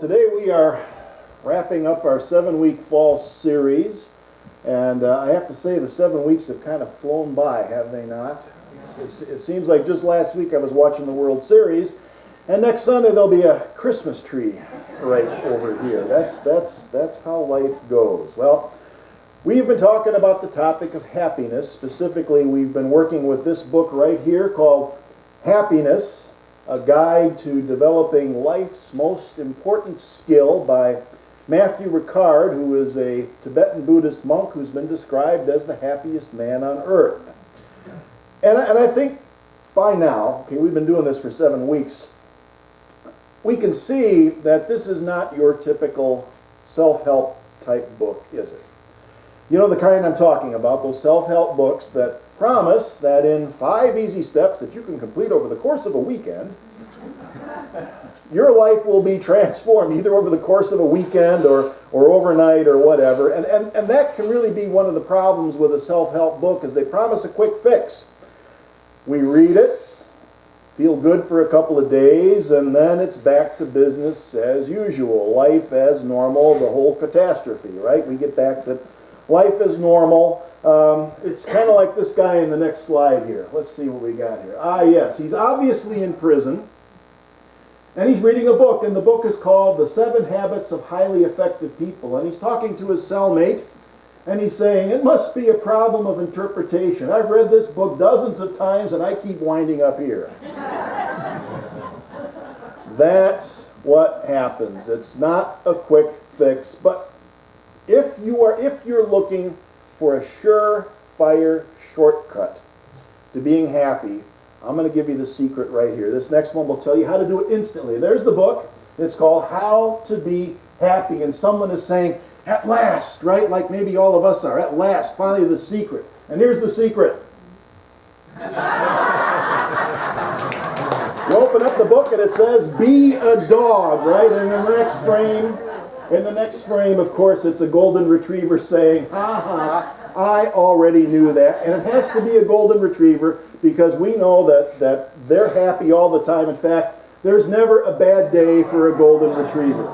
today we are wrapping up our 7-week fall series, and I have to say the 7 weeks have kind of flown by, have they not? It seems like just last week I was watching the World Series, and next Sunday there'll be a Christmas tree right over here. That's how life goes. Well, we've been talking about the topic of happiness. Specifically, we've been working with this book right here called Happiness, a Guide to Developing Life's Most Important Skill by Matthew Ricard, who is a Tibetan Buddhist monk who's been described as the happiest man on earth. And I think by now, okay, we've been doing this for 7 weeks, we can see that this is not your typical self-help type book, is it? You know the kind I'm talking about, those self-help books that promise that in 5 easy steps that you can complete over the course of a weekend, your life will be transformed either over the course of a weekend or overnight or whatever. And that can really be one of the problems with a self-help book, is they promise a quick fix. We read it, feel good for a couple of days, and then it's back to business as usual. Life as normal, the whole catastrophe, right? We get back to life as normal. It's kind of like this guy in the next slide here. Let's see what we got here. Ah, yes, he's obviously in prison, and he's reading a book, and the book is called The 7 Habits of Highly Effective People, and he's talking to his cellmate, and he's saying, it must be a problem of interpretation. I've read this book dozens of times, and I keep winding up here. That's what happens. It's not a quick fix, but if you're looking for a surefire shortcut to being happy, I'm going to give you the secret right here. This next one will tell you how to do it instantly. There's the book. It's called How to Be Happy, and someone is saying, at last, right? Like maybe all of us are. At last, finally the secret. And here's the secret. You open up the book and it says, be a dog, right? And in the next frame, of course, it's a golden retriever saying, ha ha, I already knew that. And it has to be a golden retriever because we know that they're happy all the time. In fact, there's never a bad day for a golden retriever.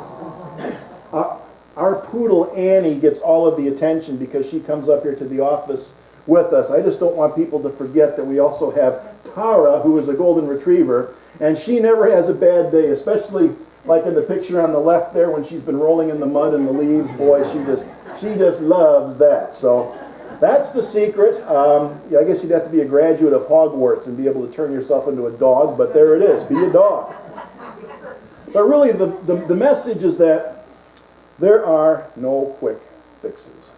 Our poodle Annie gets all of the attention because she comes up here to the office with us. I just don't want people to forget that we also have Tara, who is a golden retriever, and she never has a bad day, especially like in the picture on the left there when she's been rolling in the mud and the leaves. Boy, she just loves that. So that's the secret. I guess you'd have to be a graduate of Hogwarts and be able to turn yourself into a dog, but there it is, be a dog. But really the message is that there are no quick fixes.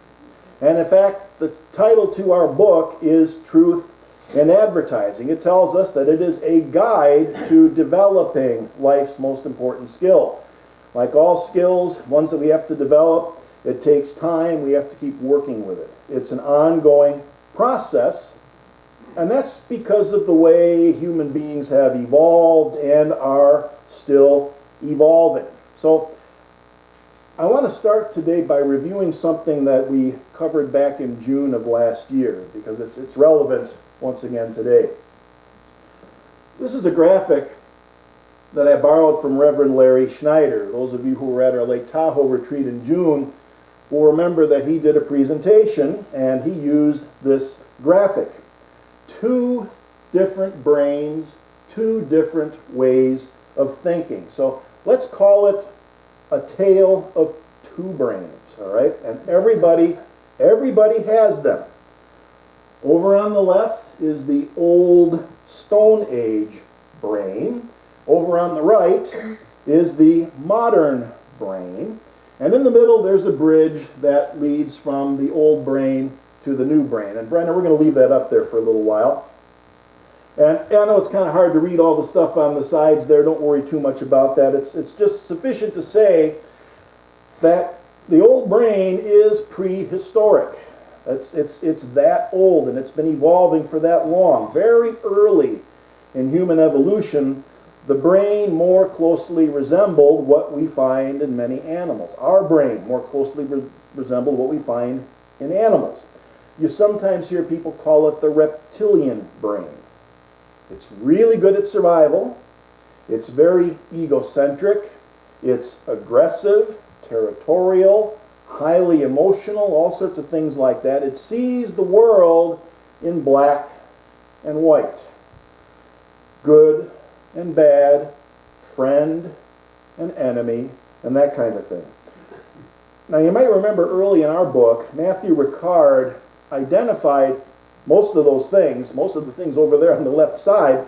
And in fact, the title to our book is Truth in Advertising. It tells us that it is a guide to developing life's most important skill. Like all skills, ones that we have to develop, it takes time. We have to keep working with it. It's an ongoing process, and that's because of the way human beings have evolved and are still evolving. So I want to start today by reviewing something that we covered back in June of last year, because it's relevant once again today. This is a graphic that I borrowed from Reverend Larry Schneider. Those of you who were at our Lake Tahoe retreat in June will remember that he did a presentation and he used this graphic. 2 different brains, 2 different ways of thinking. So let's call it a tale of 2 brains, all right? And everybody has them. Over on the left is the old Stone Age brain. Over on the right is the modern brain. And in the middle, there's a bridge that leads from the old brain to the new brain. And Brenna, we're going to leave that up there for a little while. And I know it's kind of hard to read all the stuff on the sides there. Don't worry too much about that. It's just sufficient to say that the old brain is prehistoric. It's that old, and it's been evolving for that long. Very early in human evolution, the brain more closely resembled what we find in many animals. Our brain more closely resembled what we find in animals. You sometimes hear people call it the reptilian brain. It's really good at survival. It's very egocentric. It's aggressive, territorial, highly emotional, all sorts of things like that. It sees the world in black and white, good and bad, friend and enemy, and that kind of thing. Now you might remember early in our book, Matthew Ricard identified most of those things, most of the things over there on the left side.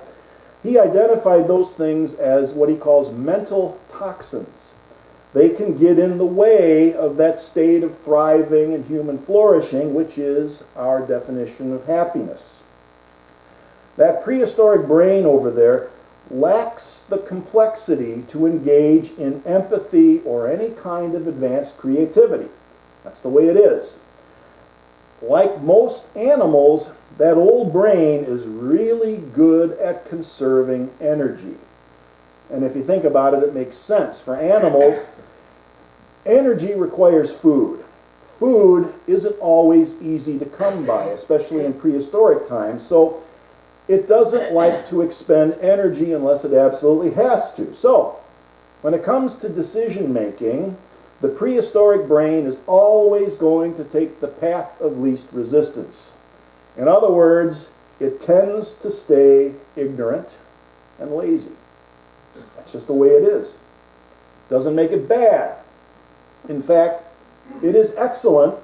He identified those things as what he calls mental toxins. They can get in the way of that state of thriving and human flourishing, which is our definition of happiness. That prehistoric brain over there lacks the complexity to engage in empathy or any kind of advanced creativity. That's the way it is. Like most animals, that old brain is really good at conserving energy. And if you think about it, it makes sense. For animals, energy requires food. Food isn't always easy to come by, especially in prehistoric times, so it doesn't like to expend energy unless it absolutely has to. So, when it comes to decision making, the prehistoric brain is always going to take the path of least resistance. In other words, it tends to stay ignorant and lazy. That's just the way it is. Doesn't make it bad. In fact, it is excellent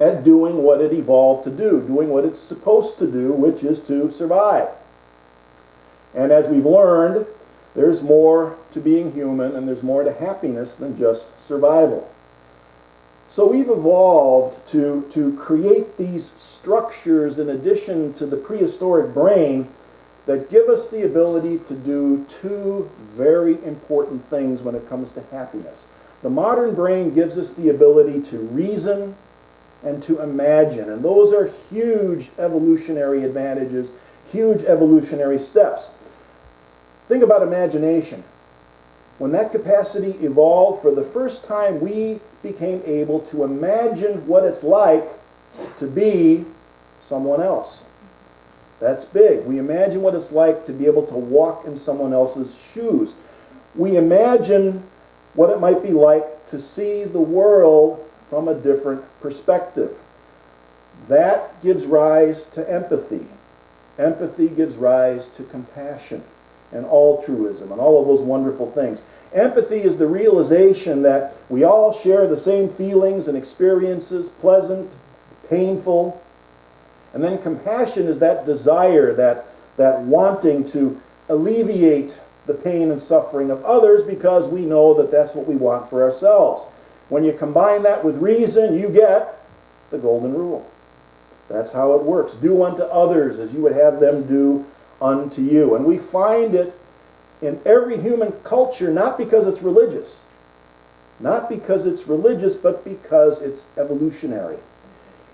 at doing what it evolved to do, doing what it's supposed to do, which is to survive. And as we've learned, there's more to being human and there's more to happiness than just survival. So we've evolved to create these structures in addition to the prehistoric brain that give us the ability to do two very important things when it comes to happiness. The modern brain gives us the ability to reason and to imagine, and those are huge evolutionary advantages, huge evolutionary steps. Think about imagination. When that capacity evolved, for the first time we became able to imagine what it's like to be someone else. That's big. We imagine what it's like to be able to walk in someone else's shoes. We imagine what it might be like to see the world from a different perspective. That gives rise to empathy. Empathy gives rise to compassion and altruism and all of those wonderful things. Empathy is the realization that we all share the same feelings and experiences, pleasant, painful. And then compassion is that desire, that wanting to alleviate the pain and suffering of others because we know that that's what we want for ourselves. When you combine that with reason, you get the golden rule. That's how it works. Do unto others as you would have them do unto you. And we find it in every human culture, not because it's religious. Not because it's religious, but because it's evolutionary.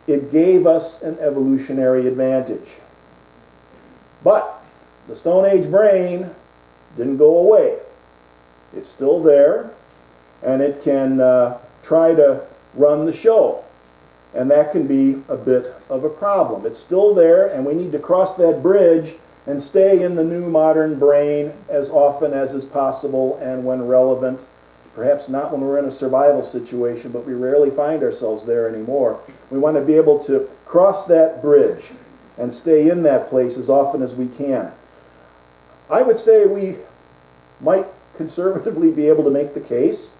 It gave us an evolutionary advantage. But the Stone Age brain didn't go away. It's still there, and it can try to run the show. And that can be a bit of a problem. It's still there, and we need to cross that bridge and stay in the new modern brain as often as is possible and when relevant. Perhaps not when we're in a survival situation, but we rarely find ourselves there anymore. We want to be able to cross that bridge and stay in that place as often as we can. I would say we might conservatively be able to make the case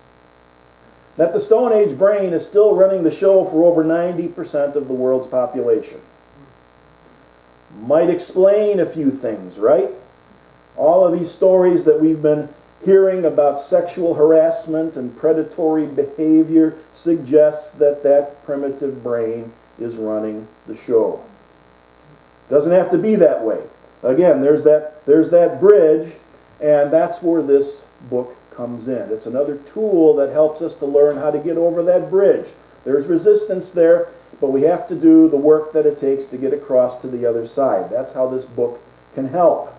that the Stone Age brain is still running the show for over 90% of the world's population. Might explain a few things, right? All of these stories that we've been hearing about sexual harassment and predatory behavior suggests that that primitive brain is running the show. Doesn't have to be that way. Again, there's that bridge, and that's where this book comes in. It's another tool that helps us to learn how to get over that bridge. There's resistance there, but we have to do the work that it takes to get across to the other side. That's how this book can help.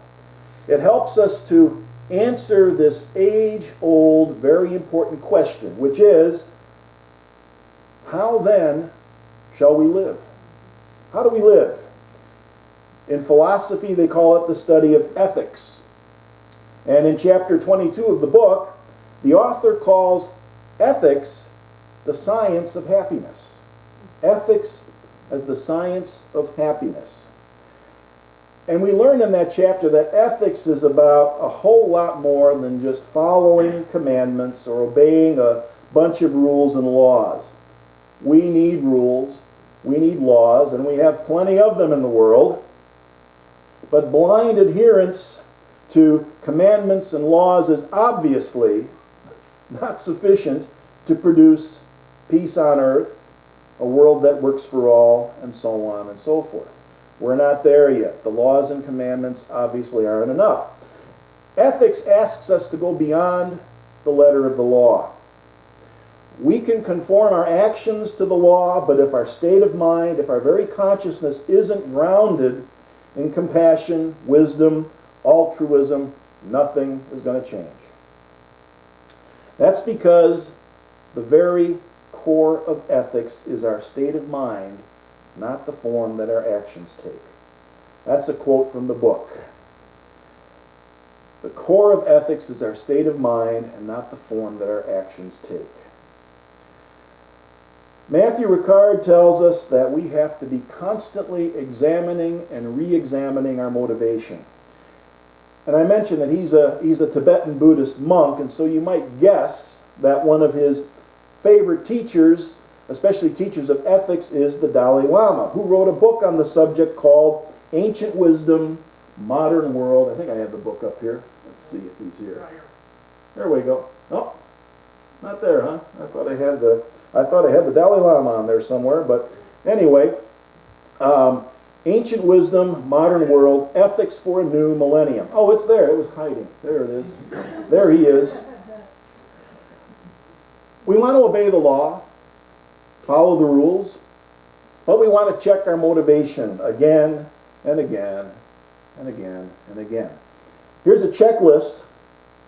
It helps us to answer this age-old, very important question, which is, how then shall we live? How do we live? In philosophy, they call it the study of ethics. And in chapter 22 of the book, The author calls ethics the science of happiness. Ethics as the science of happiness. And we learn in that chapter that ethics is about a whole lot more than just following commandments or obeying a bunch of rules and laws. We need rules, we need laws, and we have plenty of them in the world. But blind adherence to commandments and laws is obviously not sufficient to produce peace on earth, a world that works for all, and so on and so forth. We're not there yet. The laws and commandments obviously aren't enough. Ethics asks us to go beyond the letter of the law. We can conform our actions to the law, but if our state of mind, if our very consciousness isn't grounded in compassion, wisdom, altruism, nothing is going to change. That's because the very core of ethics is our state of mind, not the form that our actions take. That's a quote from the book. The core of ethics is our state of mind and not the form that our actions take. Matthew Ricard tells us that we have to be constantly examining and re-examining our motivation. And I mentioned that he's a Tibetan Buddhist monk, and so you might guess that one of his favorite teachers, especially teachers of ethics, is the Dalai Lama, who wrote a book on the subject called Ancient Wisdom, Modern World. I think I have the book up here. Let's see if he's here. There we go. Oh, not there, huh? I thought I had the Dalai Lama on there somewhere, but anyway, Ancient Wisdom, Modern World, Ethics for a New Millennium. Oh, it's there. It was hiding. There it is. There he is. We want to obey the law, follow the rules, but we want to check our motivation again and again and again and again. Here's a checklist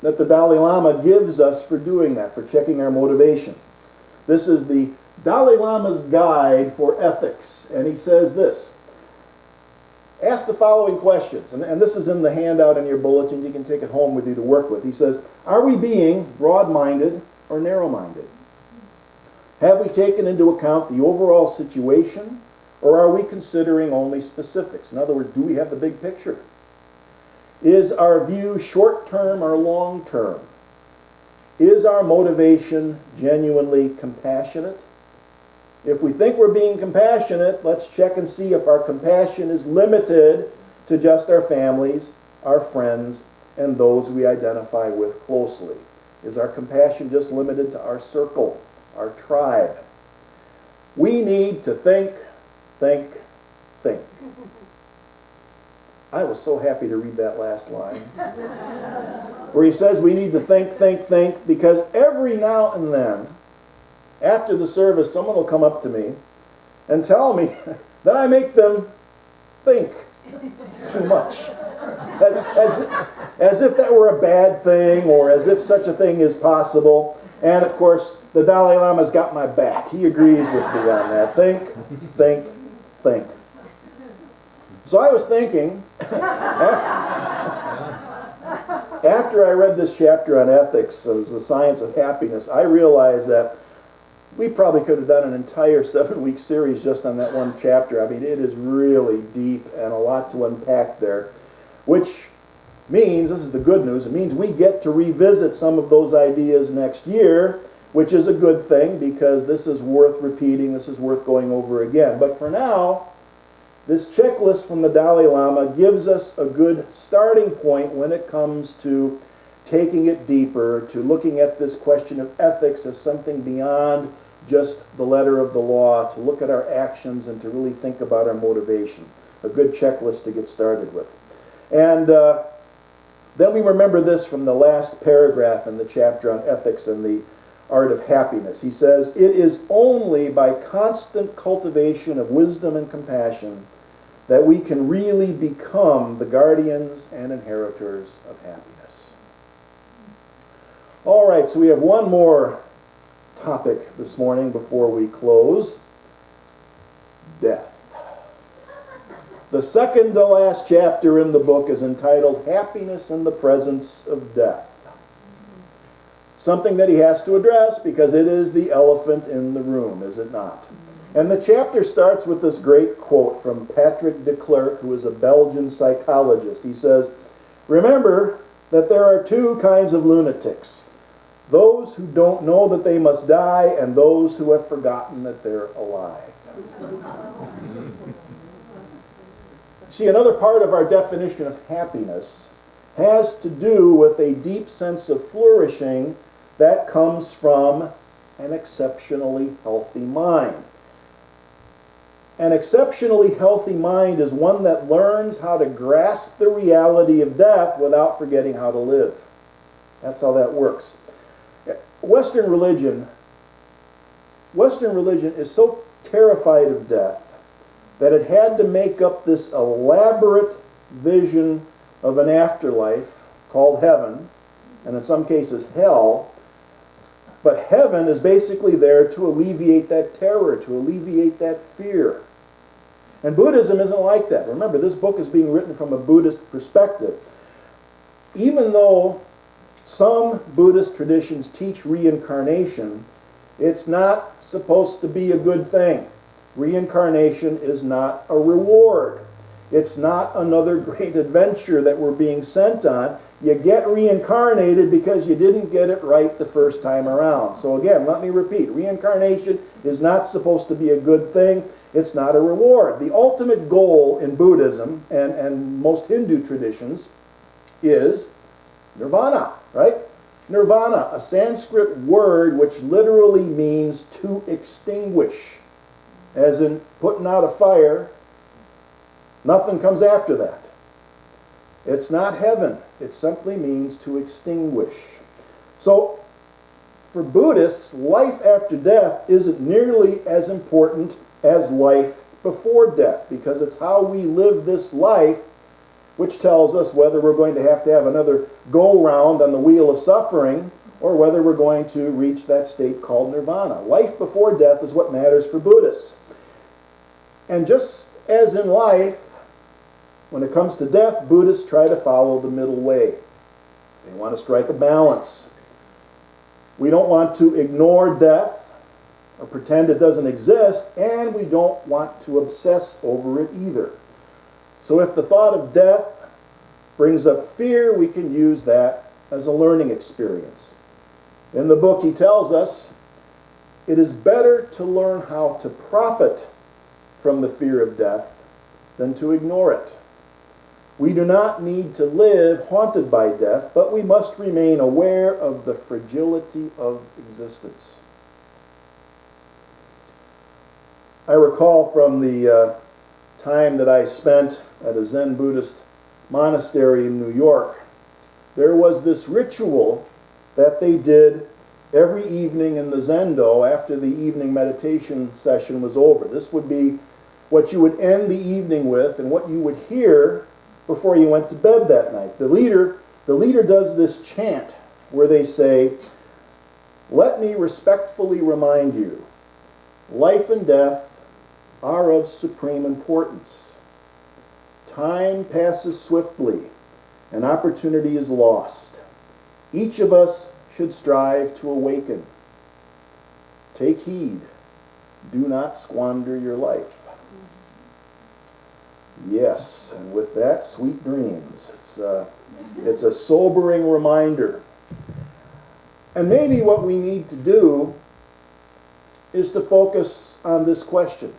that the Dalai Lama gives us for doing that, for checking our motivation. This is the Dalai Lama's Guide for Ethics, and he says this. Ask the following questions, and this is in the handout in your bulletin. You can take it home with you to work with. He says, are we being broad-minded or narrow-minded? Have we taken into account the overall situation, or are we considering only specifics? In other words, do we have the big picture? Is our view short-term or long-term? Is our motivation genuinely compassionate? If we think we're being compassionate, let's check and see if our compassion is limited to just our families, our friends, and those we identify with closely. Is our compassion just limited to our circle, our tribe? We need to think, think, think. I was so happy to read that last line, where he says we need to think, think, think, because every now and then, after the service, someone will come up to me and tell me that I make them think too much. As if that were a bad thing, or as if such a thing is possible. And of course, the Dalai Lama's got my back. He agrees with me on that. Think, think, think. So I was thinking, after I read this chapter on ethics as the science of happiness, I realized that we probably could have done an entire 7-week series just on that one chapter. I mean, it is really deep and a lot to unpack there, which means, this is the good news, it means we get to revisit some of those ideas next year, which is a good thing because this is worth repeating, this is worth going over again. But for now, this checklist from the Dalai Lama gives us a good starting point when it comes to taking it deeper, to looking at this question of ethics as something beyond just the letter of the law, to look at our actions and to really think about our motivation. A good checklist to get started with. And then we remember this from the last paragraph in the chapter on ethics and the art of happiness. He says, it is only by constant cultivation of wisdom and compassion that we can really become the guardians and inheritors of happiness. All right, so we have one more topic this morning before we close. Death. The second to last chapter in the book is entitled Happiness in the Presence of Death. something that he has to address because it is the elephant in the room, is it not? And the chapter starts with this great quote from Patrick de Klerk, who is a Belgian psychologist. He says, "Remember that there are two kinds of lunatics. Those who don't know that they must die and those who have forgotten that they're alive." See, another part of our definition of happiness has to do with a deep sense of flourishing that comes from an exceptionally healthy mind. An exceptionally healthy mind is one that learns how to grasp the reality of death without forgetting how to live. That's how that works. Western religion is so terrified of death that it had to make up this elaborate vision of an afterlife called heaven, and in some cases hell. But heaven is basically there to alleviate that terror, to alleviate that fear. And Buddhism isn't like that. Remember, this book is being written from a Buddhist perspective. Even though some Buddhist traditions teach reincarnation, it's not supposed to be a good thing. Reincarnation is not a reward. It's not another great adventure that we're being sent on. You get reincarnated because you didn't get it right the first time around. So again, let me repeat. Reincarnation is not supposed to be a good thing. It's not a reward. The ultimate goal in Buddhism and most Hindu traditions is nirvana, right? Nirvana, a Sanskrit word which literally means to extinguish. As in putting out a fire, nothing comes after that. It's not heaven. It simply means to extinguish. So, for Buddhists, life after death isn't nearly as important as life before death, because it's how we live this life which tells us whether we're going to have another go-round on the wheel of suffering or whether we're going to reach that state called nirvana. Life before death is what matters for Buddhists. And just as in life, when it comes to death, Buddhists try to follow the middle way. They want to strike a balance. We don't want to ignore death or pretend it doesn't exist, and we don't want to obsess over it either. So if the thought of death brings up fear, we can use that as a learning experience. In the book, he tells us it is better to learn how to profit from the fear of death than to ignore it. We do not need to live haunted by death, but we must remain aware of the fragility of existence. I recall from the time that I spent at a Zen Buddhist monastery in New York, there was this ritual that they did every evening in the Zendo after the evening meditation session was over. This would be what you would end the evening with and what you would hear before you went to bed that night. The leader does this chant where they say, "Let me respectfully remind you, life and death are of supreme importance. Time passes swiftly and opportunity is lost. Each of us should strive to awaken. Take heed. Do not squander your life." Yes, and with that, sweet dreams. It's a sobering reminder. And maybe what we need to do is to focus on this question.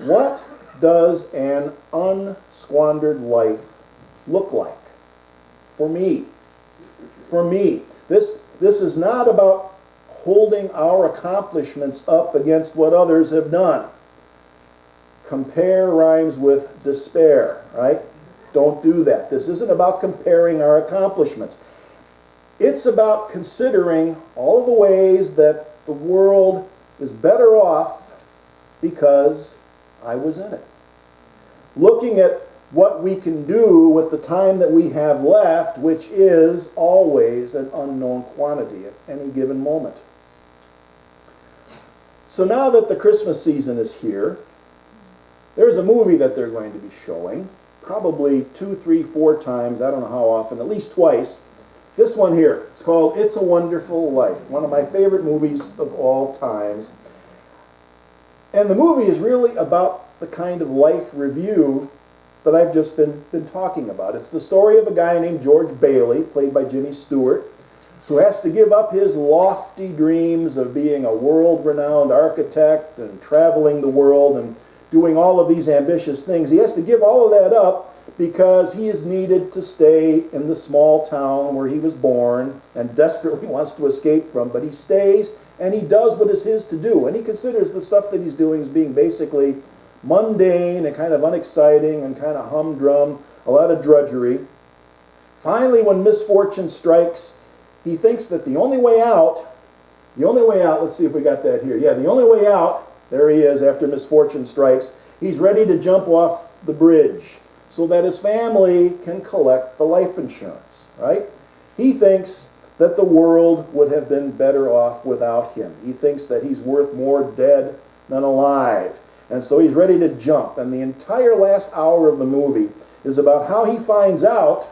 What does an unsquandered life look like? For me. For me. This is not about holding our accomplishments up against what others have done. Compare rhymes with despair, right? Don't do that. This isn't about comparing our accomplishments. It's about considering all of the ways that the world is better off because I was in it. Looking at what we can do with the time that we have left, which is always an unknown quantity at any given moment. So now that the Christmas season is here, there's a movie that they're going to be showing, probably 2, 3, 4 times, I don't know how often, at least twice, This one here, it's called It's a Wonderful Life, one of my favorite movies of all times. And the movie is really about the kind of life review that I've just been talking about. It's the story of a guy named George Bailey, played by Jimmy Stewart, who has to give up his lofty dreams of being a world-renowned architect and traveling the world and doing all of these ambitious things. He has to give all of that up because he is needed to stay in the small town where he was born and desperately wants to escape from. But he stays and he does what is his to do. And he considers the stuff that he's doing as being basically mundane and kind of unexciting and kind of humdrum, a lot of drudgery. Finally, when misfortune strikes, he thinks that the only way out, let's see if we got that here. Yeah, the only way out, there he is after misfortune strikes. He's ready to jump off the bridge so that his family can collect the life insurance, right? He thinks that the world would have been better off without him. He thinks that he's worth more dead than alive. And so he's ready to jump. And the entire last hour of the movie is about how he finds out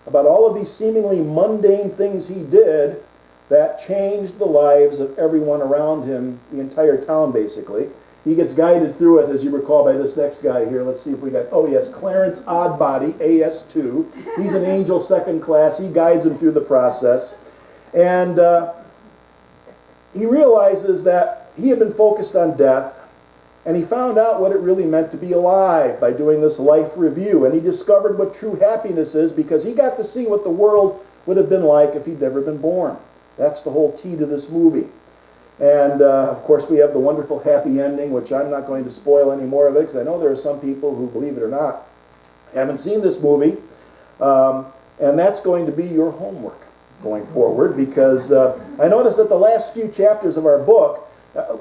about all of these seemingly mundane things he did that changed the lives of everyone around him, the entire town basically. He gets guided through it, as you recall, by this next guy here. Let's see if we got, oh yes, Clarence Oddbody, AS2. He's an angel second class. He guides him through the process. And he realizes that he had been focused on death, and he found out what it really meant to be alive by doing this life review. And he discovered what true happiness is because he got to see what the world would have been like if he'd never been born. That's the whole key to this movie. And, of course, we have the wonderful happy ending, which I'm not going to spoil any more of it because I know there are some people who, believe it or not, haven't seen this movie. And that's going to be your homework going forward because I noticed that the last few chapters of our book,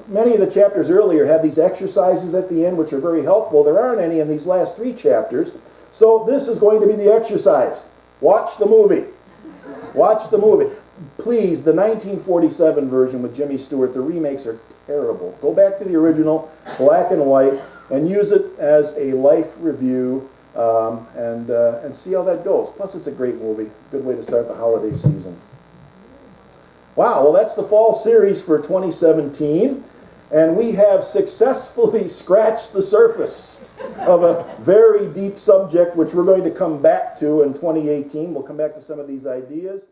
many of the chapters earlier have these exercises at the end which are very helpful. There aren't any in these last 3 chapters. So this is going to be the exercise. Watch the movie. Watch the movie. Please, the 1947 version with Jimmy Stewart, the remakes are terrible. Go back to the original, black and white, and use it as a life review and see how that goes. Plus, it's a great movie. Good way to start the holiday season. Wow, well, that's the fall series for 2017. And we have successfully scratched the surface of a very deep subject, which we're going to come back to in 2018. We'll come back to some of these ideas.